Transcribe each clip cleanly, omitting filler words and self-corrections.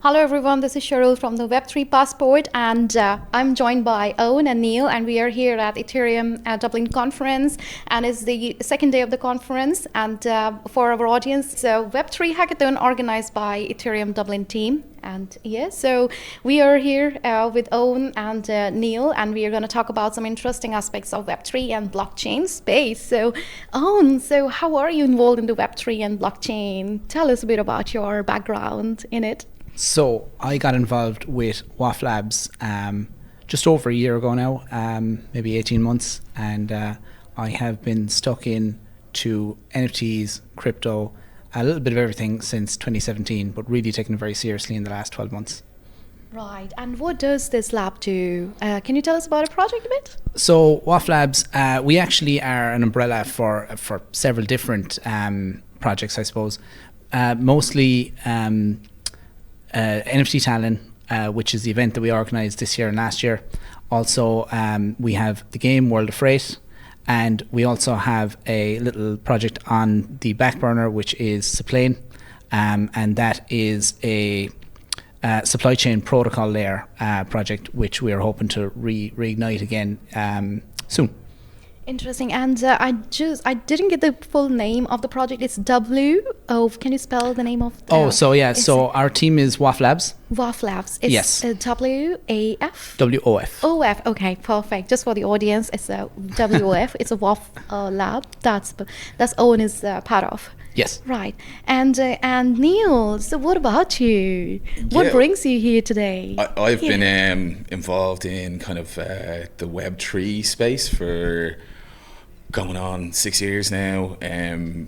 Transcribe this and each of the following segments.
Hello everyone, this is Cheryl from the Web3 Passport, and I'm joined by Owen and Neil, and we are here at Ethereum Dublin conference, and it's the second day of the conference. And for our audience, so Web3 hackathon organized by Ethereum Dublin team. And so we are here with Owen and Neil, and we are going to talk about some interesting aspects of Web3 and blockchain space. So Owen, so how are you involved in the Web3 and blockchain? Tell us a bit about your background in it. So I got involved with WAF Labs just over a year ago now, maybe 18 months, and I have been stuck in to NFTs, crypto, a little bit of everything since 2017, but really taken it very seriously in the last 12 months. Right, and what does this lab do? Can you tell us about a project a bit? So WAF Labs, we actually are an umbrella for several different projects, I suppose. Mostly NFT Talent, which is the event that we organised this year and last year. Also, we have the game World of Freight, and we also have a little project on the back burner, which is Supply, and that is a supply chain protocol layer project, which we are hoping to reignite again soon. Interesting, and I didn't get the full name of the project. It's can you spell the name of so our team is WAF Labs. WAF Labs. It's yes. WAF? WOF. OF, okay, perfect. Just for the audience, it's a WOF. It's a WAF lab. That's Owen is part of. Yes. Right. And Neil, so what about you? What brings you here today? I've been involved in kind of the Web3 space for going on 6 years now.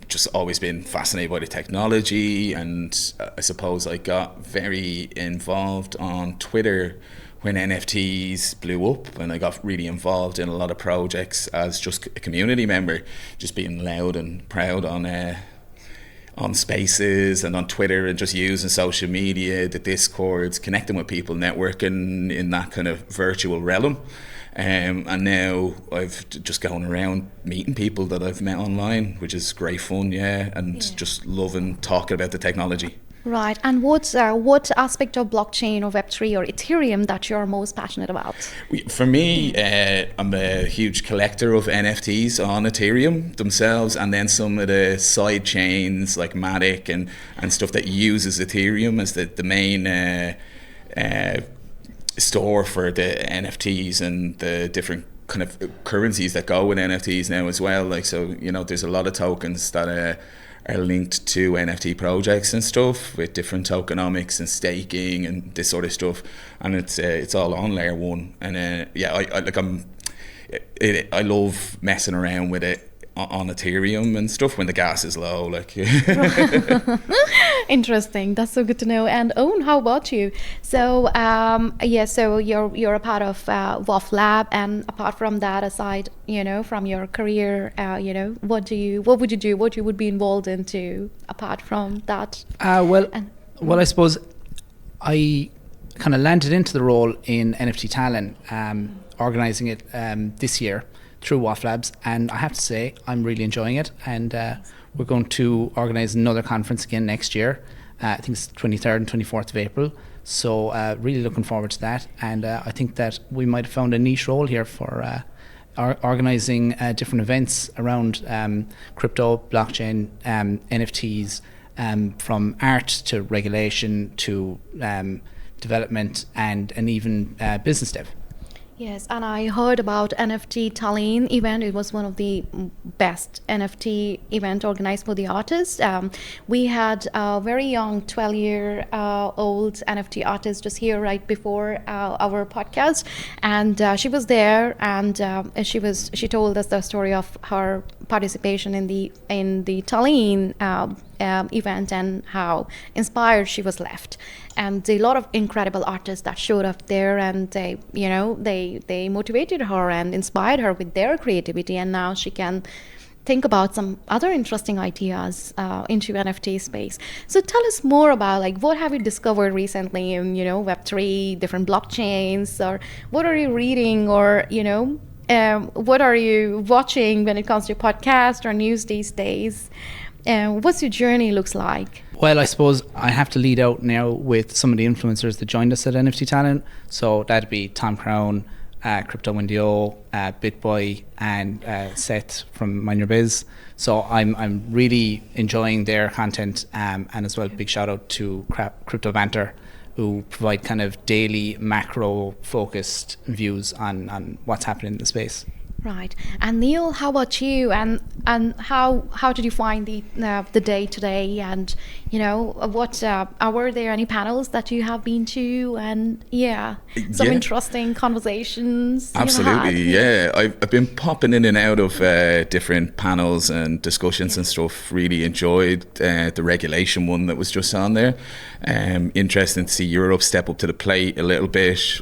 Just always been fascinated by the technology, and I suppose I got very involved on Twitter when NFTs blew up, and I got really involved in a lot of projects as just a community member, just being loud and proud on Spaces and on Twitter, and just using social media, the Discords, connecting with people, networking in that kind of virtual realm. And now I've just going around meeting people that I've met online, which is great fun, just loving talking about the technology. Right, and what aspect of blockchain or Web3 or Ethereum that you're most passionate about? For me, I'm a huge collector of NFTs on Ethereum themselves, and then some of the side chains like Matic and stuff that uses Ethereum as the main store for the NFTs and the different kind of currencies that go with NFTs now as well. Like, so, there's a lot of tokens that are linked to NFT projects and stuff with different tokenomics and staking and this sort of stuff, and it's all on layer one. And I love messing around with it on Ethereum and stuff when the gas is low. Interesting. That's so good to know. And Owen, how about you? So so you're a part of WAF Lab, and apart from that, aside, from your career, what would you do? What you would be involved into apart from that? I suppose I kind of landed into the role in NFT Talent, organising it this year through WAF Labs, and I have to say I'm really enjoying it, and we're going to organise another conference again next year. I think it's 23rd and 24th of April, so really looking forward to that. And I think that we might have found a niche role here for organising different events around crypto, blockchain, NFTs, from art to regulation to development and even business dev. Yes, and I heard about NFT Tallinn event. It was one of the best NFT event organized for the artists. We had a very young 12-year-old NFT artist just here right before our podcast, and she was there, and she told us the story of her participation in the Tallinn event and how inspired she was left. And a lot of incredible artists that showed up there, and they motivated her and inspired her with their creativity, and now she can think about some other interesting ideas into NFT space. So tell us more about what have you discovered recently in Web3, different blockchains, or what are you reading, or what are you watching when it comes to podcast or news these days? What's your journey looks like? Well, I suppose I have to lead out now with some of the influencers that joined us at NFT Talent. So that'd be Tom Crown, Crypto Wendy, BitBoy, and Seth from Miner Biz. So I'm really enjoying their content, and as well, big shout out to Crypto Banter, who provide kind of daily macro focused views on what's happening in the space. Right. And Neil, how about you? And how did you find the day today? And what were there any panels that you have been to? And some interesting conversations. Absolutely, yeah. I've been popping in and out of different panels and discussions and stuff. Really enjoyed the regulation one that was just on there. Interesting to see Europe step up to the plate a little bit.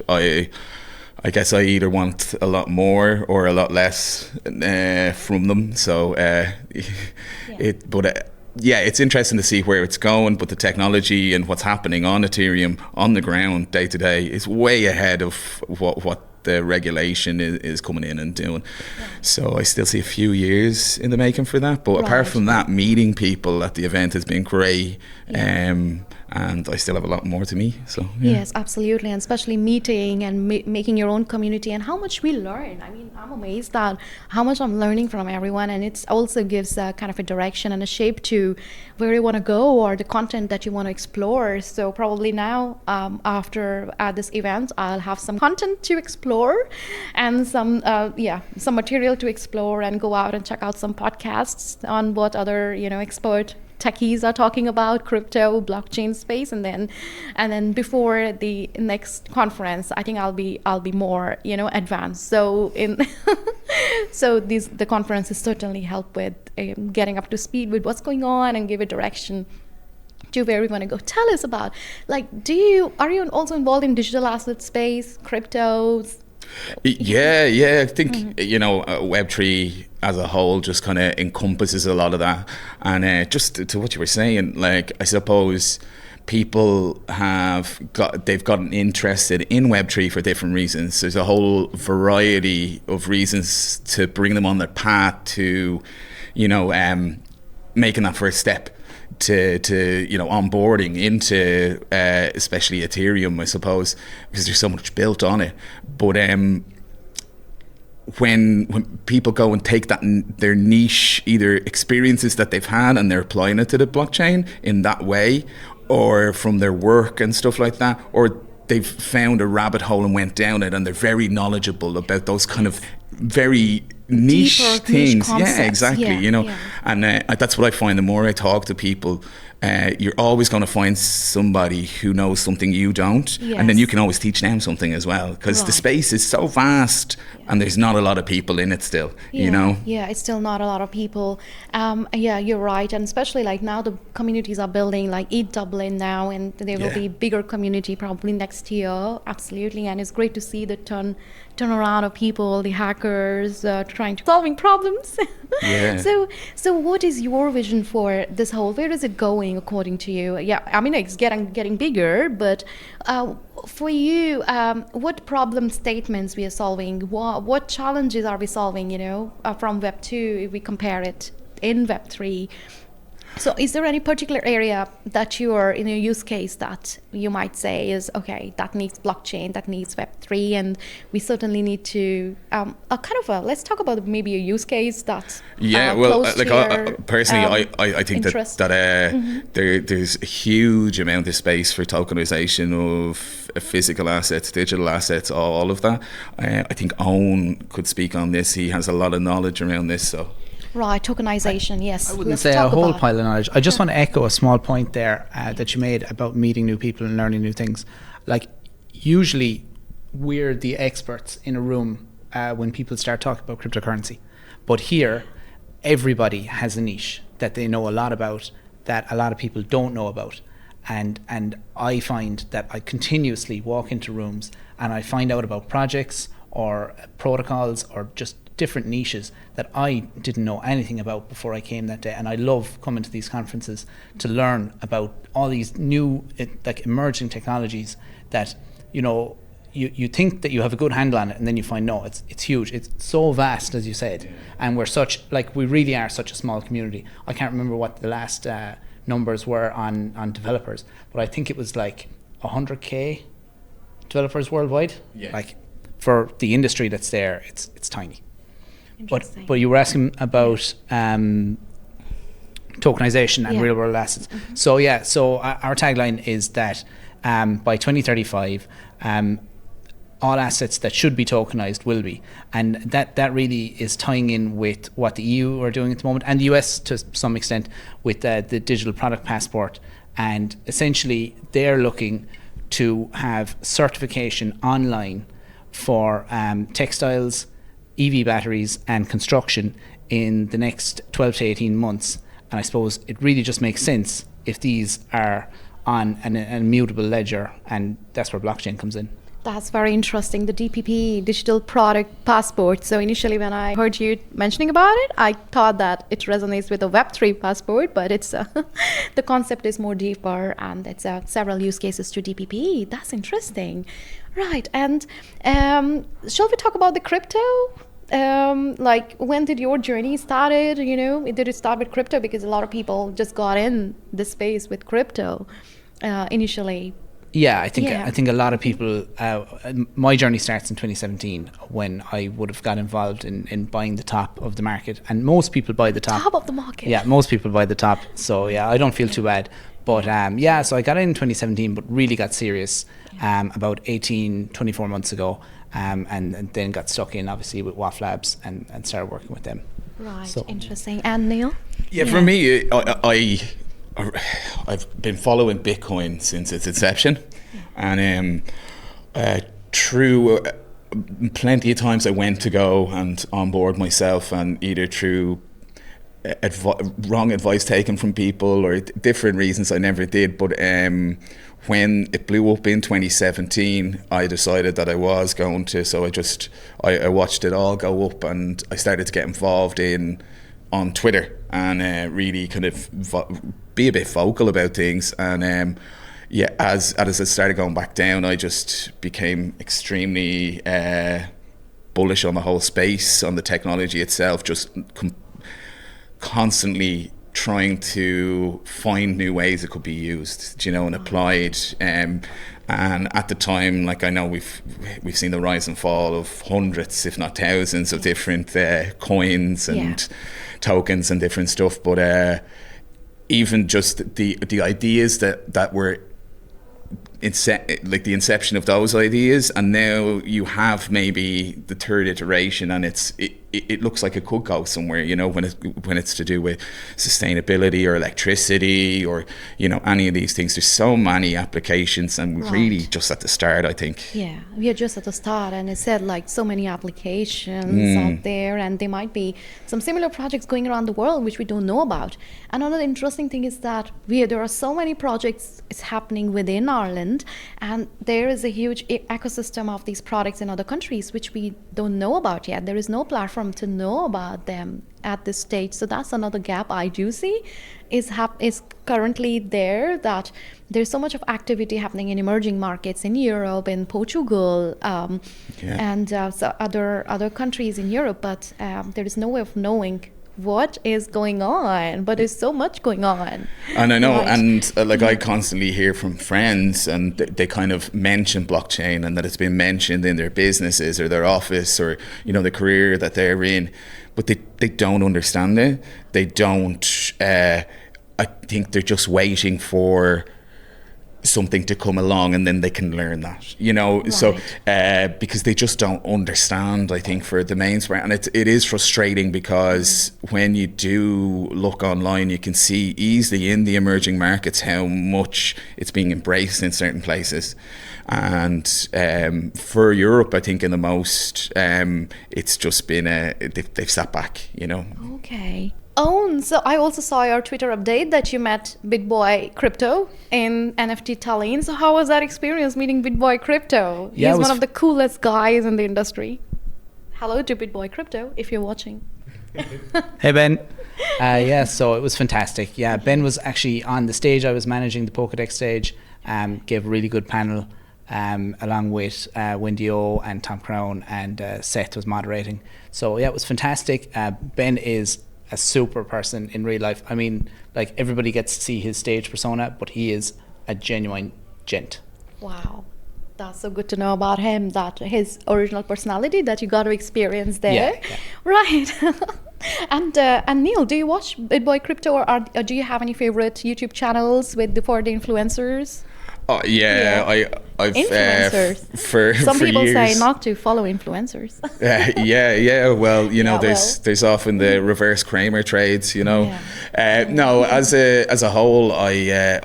I guess I either want a lot more or a lot less from them. So, it's interesting to see where it's going. But the technology and what's happening on Ethereum on the ground day to day is way ahead of what the regulation is coming in and doing. Yeah. So I still see a few years in the making for that. But apart from that, meeting people at the event has been great. Yeah. And I still have a lot more to me. So yes, absolutely, and especially meeting and making your own community, and how much we learn. I mean, I'm amazed at how much I'm learning from everyone, and it also gives kind of a direction and a shape to where you want to go or the content that you want to explore. So probably now, after this event, I'll have some content to explore, and some material to explore, and go out and check out some podcasts on what other expert techies are talking about crypto, blockchain space, and then before the next conference, I think I'll be more advanced. So the conferences certainly help with getting up to speed with what's going on and give a direction to where we want to go. Tell us about, are you also involved in digital asset space, cryptos? Yeah. I think Web3 as a whole just kind of encompasses a lot of that. And just to what you were saying, I suppose people they've gotten interested in Web3 for different reasons. There's a whole variety of reasons to bring them on their path to, making that first step to onboarding into especially Ethereum, I suppose, because there's so much built on it. But when people go and take their niche, either experiences that they've had and they're applying it to the blockchain in that way, or from their work and stuff like that, or they've found a rabbit hole and went down it, and they're very knowledgeable about those kind of very niche things. Yeah, exactly. And that's what I find. The more I talk to people, you're always going to find somebody who knows something you don't, and then you can always teach them something as well, because the space is so vast and there's not a lot of people in it still. It's still not a lot of people. You're right, and especially now the communities are building, like Dublin now, and there will be bigger community probably next year. Absolutely. And it's great to see the turnaround of people, the hackers trying to solving problems. So what is your vision for this whole? Where is it going according to you? I mean, it's getting bigger, but for you, what problem statements we are solving? What challenges are we solving? From Web 2 if we compare it in Web 3. So is there any particular area that you are in a use case that you might say is, okay, that needs blockchain, that needs Web3, and we certainly need to, let's talk about maybe a use case that's personally, I think that there's a huge amount of space for tokenization of physical assets, digital assets, all of that. I think Owen could speak on this. He has a lot of knowledge around this, so. Right, tokenization, yes. I wouldn't say a whole pile of knowledge. I just want to echo a small point there that you made about meeting new people and learning new things. Usually we're the experts in a room when people start talking about cryptocurrency. But here, everybody has a niche that they know a lot about that a lot of people don't know about. And I find that I continuously walk into rooms and I find out about projects or protocols or just different niches that I didn't know anything about before I came that day. And I love coming to these conferences to learn about all these new emerging technologies that you think that you have a good handle on it, and then you find no, it's huge. It's so vast, as you said, and we really are such a small community. I can't remember what the last numbers were on developers, but I think it was like 100k developers worldwide. Yeah. Like for the industry that's there, it's tiny. Interesting. But you were asking about tokenization and real world assets. Mm-hmm. So our tagline is that by 2035, all assets that should be tokenized will be, and that really is tying in with what the EU are doing at the moment, and the US to some extent with the digital product passport. And essentially they're looking to have certification online for textiles, EV batteries and construction in the next 12 to 18 months. And I suppose it really just makes sense if these are on an immutable ledger, and that's where blockchain comes in. That's very interesting, the DPP, digital product passport. So initially when I heard you mentioning about it, I thought that it resonates with a Web3 passport, but it's the concept is more deeper, and it's several use cases to DPP. That's interesting. Right, and shall we talk about the crypto? Like, when did your journey started? Did it start with crypto? Because a lot of people just got in this space with crypto initially. Yeah, I think a lot of people. My journey starts in 2017 when I would have got involved in buying the top of the market, and most people buy the top of the market. Yeah, most people buy the top. So yeah, I don't feel too bad. But so I got in 2017, but really got serious about 24 months ago, and then got stuck in obviously with WAF Labs and started working with them. Right, so interesting. And Neil? Yeah, for me, I've been following Bitcoin since its inception, and through plenty of times I went to go and onboard myself, and either through wrong advice taken from people or different reasons I never did. But when it blew up in 2017, I decided that I was going to. So I watched it all go up, and I started to get involved on Twitter and really kind of be a bit vocal about things. And as it started going back down, I just became extremely bullish on the whole space, on the technology itself, just constantly trying to find new ways it could be used, and applied. And at the time, like, I know we've seen the rise and fall of hundreds, if not thousands, of different coins and tokens and different stuff. But even just the ideas that were like the inception of those ideas, and now you have maybe the third iteration, and it looks like it could go somewhere, when it's to do with sustainability or electricity or any of these things. There's so many applications, and we're really just at the start, I think. Yeah, we are just at the start, and it said like so many applications out there, and there might be some similar projects going around the world which we don't know about. Another interesting thing is that there are so many projects is happening within Ireland, and there is a huge ecosystem of these products in other countries which we don't know about yet. There is no platform to know about them at this stage. So that's another gap I do see is currently there, that there's so much of activity happening in emerging markets in Europe, in Portugal, and so other countries in Europe, but there is no way of knowing what is going on, but there's so much going on. And I know, right. And I constantly hear from friends, and they kind of mention blockchain, and that it's been mentioned in their businesses or their office or the career that they're in, but they don't understand it. They don't. I think they're just waiting for something to come along, and then they can learn that, right. So because they just don't understand, I think, for the mainstream. And it is frustrating, because when you do look online, you can see easily in the emerging markets how much it's being embraced in certain places. And for Europe, I think in the most, it's just been they've sat back, Okay. Owen, so I also saw your Twitter update that you met BitBoy Crypto in NFT Tallinn. So how was that experience meeting BitBoy Crypto? Yeah, he's one of the coolest guys in the industry. Hello to BitBoy Crypto if you're watching. Hey Ben. So it was fantastic. Yeah, Ben was actually on the stage. I was managing the Pokédex stage. Gave a really good panel along with Wendy and Tom Crown, and Seth was moderating. So yeah, it was fantastic. Ben is a super person in real life. I mean, like, everybody gets to see his stage persona, but he is a genuine gent. Wow. That's so good to know about him, that his original personality that you got to experience there. Yeah. Right. And Neil, do you watch BitBoy Crypto, or do you have any favorite YouTube channels for the influencers? Oh yeah, I've Influencers. for Some for people years. say not to follow influencers. Yeah. Well, you know, Yeah, there's often the reverse Kramer trades. You know, Yeah. no, as a whole, I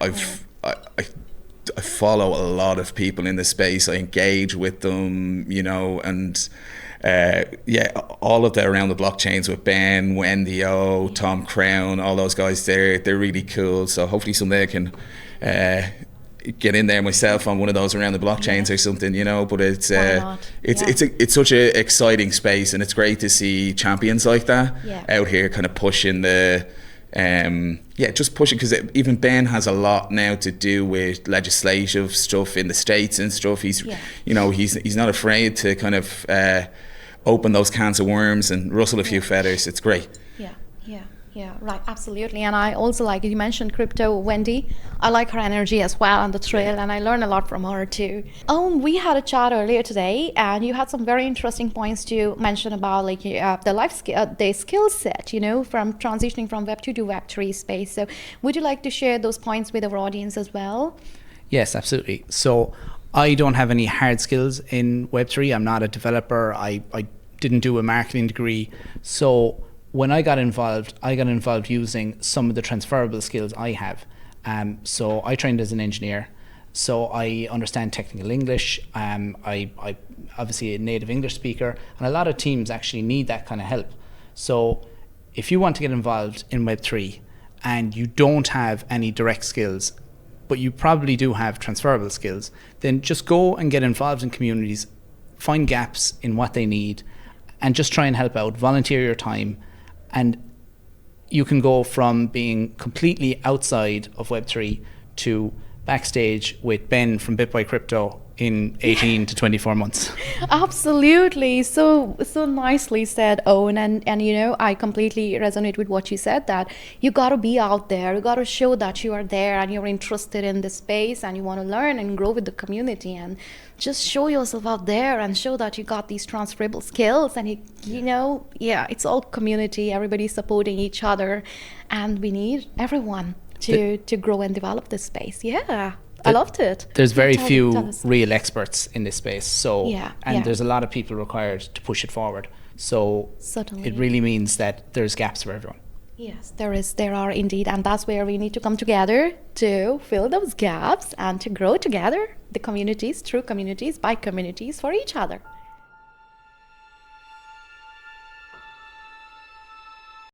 follow a lot of people in the space. I engage with them, you know, and all of the around the blockchains with Ben, Wendy, Tom Crown, all those guys. They're really cool. So hopefully someday I can get in there myself on one of those around the blockchains or something, you know. But it's it's such a exciting space, and it's great to see champions like that out here kind of pushing the just pushing, because even Ben has a lot now to do with legislative stuff in the States and stuff. He's you know, he's not afraid to kind of open those cans of worms and rustle a few feathers. It's great. Yeah, right, absolutely. And I also, like you mentioned, crypto Wendy, I like her energy as well on the trail, and I learn a lot from her too. We had a chat earlier today, and you had some very interesting points to mention about, like, the skill set, you know, from transitioning from Web2 to Web3 space. So would you like to share those points with our audience as well? Yes, absolutely. So I don't have any hard skills in Web3. I'm not a developer. I didn't do a marketing degree. So when I got involved using some of the transferable skills I have. So I trained as an engineer, so I understand technical English. I obviously a native English speaker, and a lot of teams actually need that kind of help. So if you want to get involved in Web3 and you don't have any direct skills, but you probably do have transferable skills, then just go and get involved in communities, find gaps in what they need, and just try and help out, volunteer your time. And you can go from being completely outside of Web3 to backstage with Ben from BitBoy Crypto in 18 to 24 months. Absolutely. So nicely said, Owen. And you know, I completely resonate with what you said, that you got to be out there. You got to show that you are there and you're interested in the space and you want to learn and grow with the community, and just show yourself out there and show that you got these transferable skills. And you know, it's all community. Everybody's supporting each other, and we need everyone to grow and develop this space. I loved it. There's very few real experts in this space, so and there's a lot of people required to push it forward. So certainly, it really means that there's gaps for everyone. Yes, there are indeed, and that's where we need to come together to fill those gaps and to grow together, the communities, through communities, by communities, for each other.